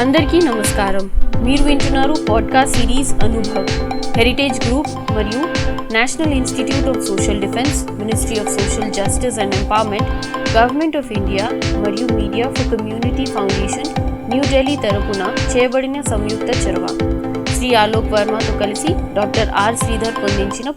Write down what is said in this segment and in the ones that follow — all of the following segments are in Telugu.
అందరికీ నమస్కారం. మీరు వింటున్నారు podcast series Anubhav, heritage group మరియు national institute of social defence, ministry of social justice and empowerment, government of India మరియు media for community foundation New Delhi తరపున చేయబడిన సంయుక్త చొరవ. శ్రీ ఆలోక్ వర్మతో కలిసి డాక్టర్ ఆర్ శ్రీధర్ పొందించిన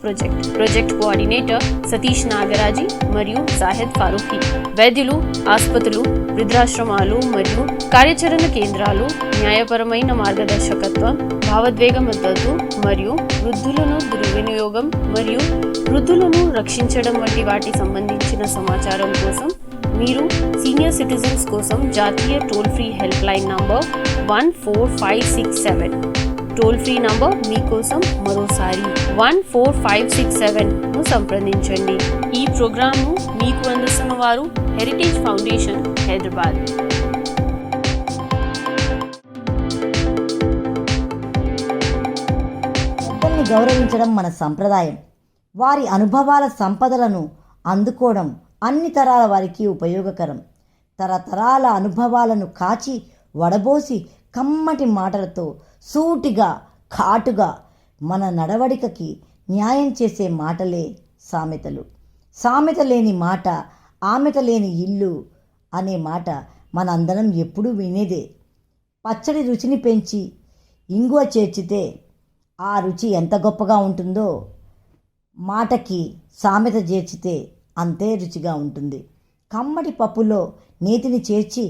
ప్రాజెక్ట్ కోఆర్డినేటర్ సతీష్ నాగరాజీ మరియు జాహిద్ ఫారూఖీ. వైద్యులు, ఆసుపత్రులు, వృద్ధాశ్రమాలు మరియు కార్యాచరణ కేంద్రాలు న్యాయపరమైన మార్గదర్శకత్వం, భావోద్వేగ మద్దతు మరియు వృద్ధులను దుర్వినియోగం మరియు వృద్ధులను రక్షించడం వంటి వాటి సంబంధించిన సమాచారం కోసం మీరు సీనియర్ సిటిజన్స్ కోసం జాతీయ toll free helpline number 14567 toll free number మీకోసం మరోసారి 14567ను సంప్రదించండి. ఈ ప్రోగ్రాంను మీకు అందిస్తున్న వారు హెరిటేజ్ ఫౌండేషన్, హైదరాబాద్. పెద్దల్ని గౌరవించడం మన సంప్రదాయం. వారి అనుభవాల సంపదలను అందుకోవడం అన్ని తరాల వారికి ఉపయోగకరం. తరతరాల అనుభవాలను కాచి వడబోసి కమ్మటి మాటలతో సూటిగా ఘాటుగా మన నడవడికకి న్యాయం చేసే మాటలే సామెతలు. సామెత లేని మాట ఆమెత లేని ఇల్లు అనే మాట మనందరం ఎప్పుడూ వినేదే. పచ్చడి రుచిని పెంచి ఇంగువ చేర్చితే ఆ రుచి ఎంత గొప్పగా ఉంటుందో మాటకి సామెత చేర్చితే అంతే రుచిగా ఉంటుంది. కమ్మటి పప్పులో నేతిని చేర్చి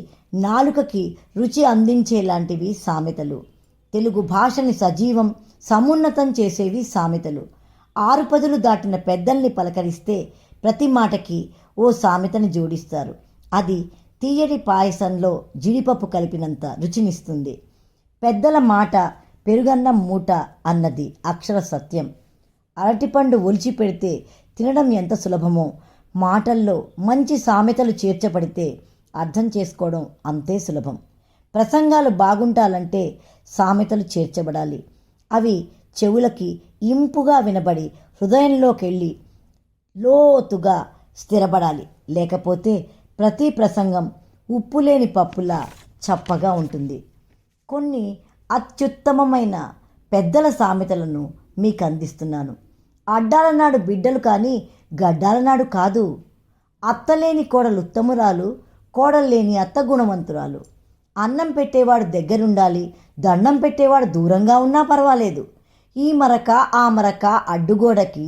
నాలుకకి రుచి అందించేలాంటివి సామెతలు. తెలుగు భాషని సజీవం సమున్నతం చేసేవి సామెతలు. 6 పదులు దాటిన పెద్దల్ని పలకరిస్తే ప్రతి మాటకి ఓ సామెతని జోడిస్తారు. అది తీయటి పాయసంలో జీడిపప్పు కలిపినంత రుచినిస్తుంది. పెద్దల మాట పెరుగన్నం మూట అన్నది అక్షర సత్యం. అరటిపండు ఒలిచి పెడితే తినడం ఎంత సులభమో మాటల్లో మంచి సామెతలు చేర్చబడితే అర్థం చేసుకోవడం అంతే సులభం. ప్రసంగాలు బాగుంటాలంటే సామెతలు చేర్చబడాలి. అవి చెవులకి ఇంపుగా వినబడి హృదయంలోకెళ్ళి లోతుగా స్థిరపడాలి. లేకపోతే ప్రతి ప్రసంగం ఉప్పులేని పప్పులా చప్పగా ఉంటుంది. కొన్ని అత్యుత్తమమైన పెద్దల సామెతలను మీకు అందిస్తున్నాను. అడ్డాల నాడు బిడ్డలు కానీ గడ్డాల నాడు కాదు. అత్తలేని కోడలు ఉత్తమురాలు, కోడల్లేని అత్త గుణవంతురాలు. అన్నం పెట్టేవాడు దగ్గరుండాలి, దండం పెట్టేవాడు దూరంగా ఉన్నా పర్వాలేదు. ఈ మరక ఆ మరక అడ్డుగోడకి,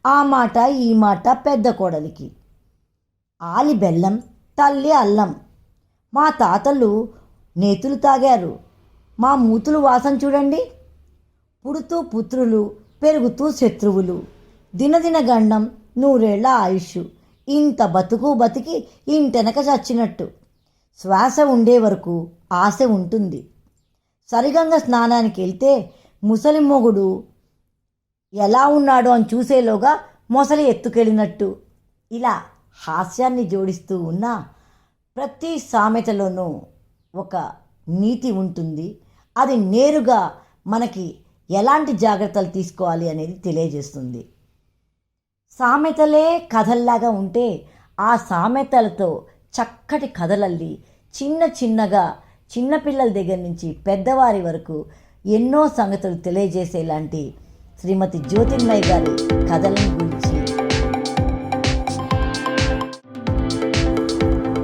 ఆ మాట ఈ మాట పెద్ద కోడలికి. ఆలి బెల్లం, తల్లి అల్లం. మా తాతలు నేతులు తాగారు, మా మూతులు వాసన చూడండి. పుడుతూ పుత్రులు, పెరుగుతూ శత్రువులు. దినదిన గండం, 100 ఏళ్ల ఆయుష్. ఇంత బతుకు బతికి ఇంటెనక చచ్చినట్టు. శ్వాస ఉండే వరకు ఆశ ఉంటుంది. సరిగంగ స్నానానికి వెళ్తే ముసలి మొగుడు ఎలా ఉన్నాడో అని చూసేలోగా మొసలి ఎత్తుకెళ్ళినట్టు. ఇలా హాస్యాన్ని జోడిస్తూ ఉన్న ప్రతి సామెతలోనూ ఒక నీతి ఉంటుంది. అది నేరుగా మనకి ఎలాంటి జాగ్రత్తలు తీసుకోవాలి అనేది తెలియజేస్తుంది. సామెతలే కథల్లాగా ఉంటే ఆ సామెతలతో చక్కటి కథలల్లి చిన్నగా చిన్నపిల్లల దగ్గర నుంచి పెద్దవారి వరకు ఎన్నో సంగతులు తెలియజేసేలాంటి శ్రీమతి జ్యోతిర్మయి గారి కథలను గురించి.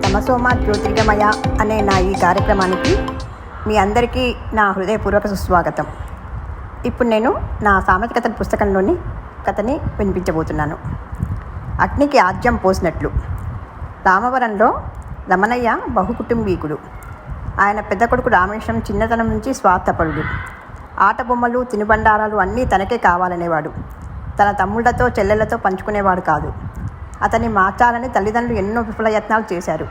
తమసోమ జ్యోతిర్గమయ అనే నా ఈ కార్యక్రమానికి మీ అందరికీ నా హృదయపూర్వక సుస్వాగతం. ఇప్పుడు నేను నా సామెత కథల పుస్తకంలోని కథని వినిపించబోతున్నాను. అగ్నికి ఆజ్యం పోసినట్లు. రామవరంలో రమణయ్య బహుకుటుంబీకుడు. ఆయన పెద్ద కొడుకు రామేశం చిన్నతనం నుంచి స్వార్థపరుడు. ఆట బొమ్మలు, తినుబండారాలు అన్నీ తనకే కావాలనేవాడు. తన తమ్ముళ్లతో చెల్లెళ్లతో పంచుకునేవాడు కాదు. అతన్ని మార్చాలని తల్లిదండ్రులు ఎన్నో విఫల యత్నాలు చేశారు.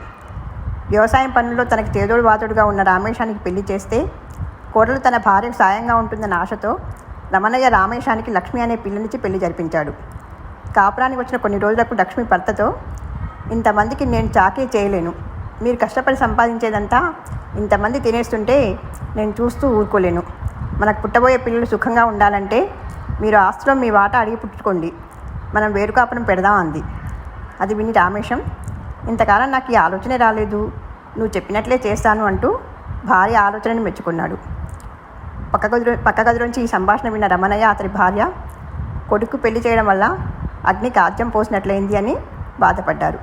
వ్యవసాయం పనుల్లో తనకి తేదోడు వాతోడుగా ఉన్న రామేశానికి పెళ్లి చేస్తే కోడలు తన భార్యకు సాయంగా ఉంటుందన్న ఆశతో రమణయ్య రామేశానికి లక్ష్మి అనే పిల్లనిచ్చి పెళ్లి జరిపించాడు. కాపురానికి వచ్చిన కొన్ని రోజులకు లక్ష్మి భర్తతో, ఇంతమందికి నేను చాకరీ చేయలేను. మీరు కష్టపడి సంపాదించేదంతా ఇంతమంది తినేస్తుంటే నేను చూస్తూ ఊరుకోలేను. మనకు పుట్టబోయే పిల్లలు సుఖంగా ఉండాలంటే మీరు ఆస్తిలో మీ వాటా అడిగి పుట్టుకోండి, మనం వేరు కాపురం పెడదాం అంది. అది విని రామేశం, ఇంతకాలం నాకు ఈ ఆలోచనే రాలేదు, నువ్వు చెప్పినట్లే చేస్తాను అంటూ భార్య ఆలోచనని మెచ్చుకున్నాడు. పక్క గదిలోంచి ఈ సంభాషణ విన్న రమణయ్య అతని భార్య కొడుకు పెళ్లి చేయడం వల్ల అగ్నికి ఆజ్యం పోసినట్లయింది అని బాధపడ్డారు.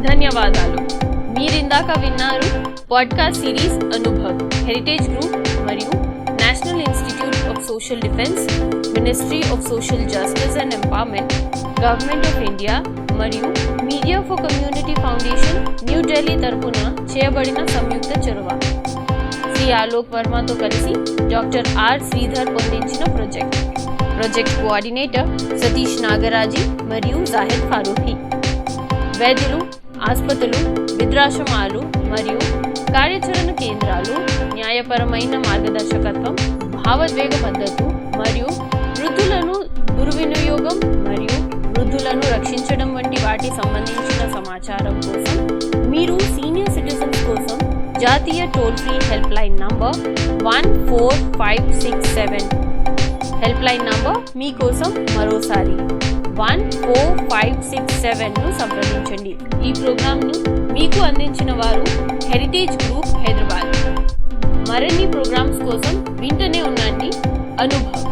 ధన్యవాదాలు. మీరిందాక విన్నారు podcast series Anubhav, heritage group మరియు national institute of social defence, ministry of social justice and empowerment, government of India మరియు media for community foundation New Delhi తరపున చేయబడిన సంయుక్త చొరవ. శ్రీ ఆలోక్ వర్మతో కలిసి డాక్టర్ ఆర్ శ్రీధర్ పొందించిన ప్రాజెక్ట్ కోఆర్డినేటర్ సతీష్ నాగరాజీ మరియు జాహిద్ ఫారూఖీ. వైద్యులు, ఆసుపత్రులు, వృద్ధాశ్రమాలు మరియు కార్యాచరణ కేంద్రాలు న్యాయపరమైన మార్గదర్శకత్వం, భావోద్వేగ మద్దతు మరియు వృద్ధులను దుర్వినియోగం మరియు వృద్ధులను రక్షించడం వంటి వాటి సంబంధించిన సమాచారం కోసం మీరు సీనియర్ సిటిజన్స్ కోసం జాతీయ toll free helpline number 14567 helpline number మీకోసం మరోసారి 14567ను సంప్రదించండి. ఈ ప్రోగ్రాంను మీకు అందించిన వారు హెరిటేజ్ గ్రూప్ హైదరాబాద్. మరిన్ని ప్రోగ్రామ్స్ కోసం వింటూనే ఉండండి అనుభవ్.